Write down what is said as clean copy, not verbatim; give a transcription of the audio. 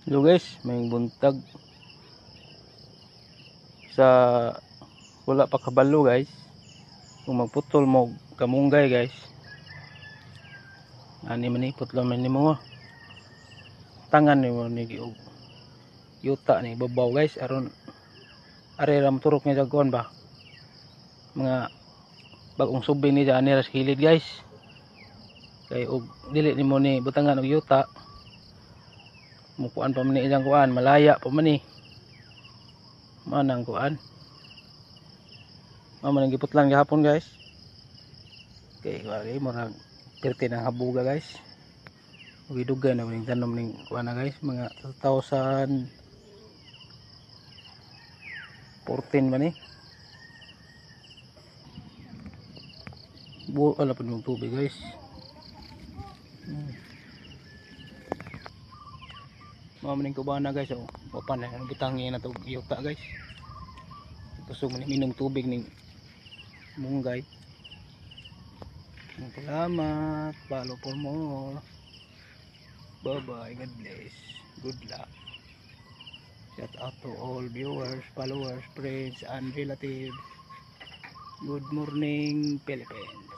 Hello guys, may buntag sa wala pa kabalo guys. Kung magputol mo kamunggay guys, ani man ni putlo man nimo tangan nimo ni og yuta ni babaw guys aron are ram turok ni jagon ba mga bagong subing ni ani ra sa kilid guys. Kay og dili nimo ni butangan og yuta, mukuan pa man ni ilang kuan, malaya pa man ni manang kuan. Mamanang giputlan gihapon guys. Kay wala mo ra perti ng habuga guys. Ugidugan na ning tanom ning kuan na guys, mga 2014 man ni. Bu ala pud yung tubig guys. Mamanang kubana guys, oh. Wapan na butangin na to yuta guys. Gusto mo ni minum tubig ning munggay. Salamat, follow for more. Bye bye, God bless, good luck. Shout out to all viewers, followers, friends and relatives. Good morning Philippines.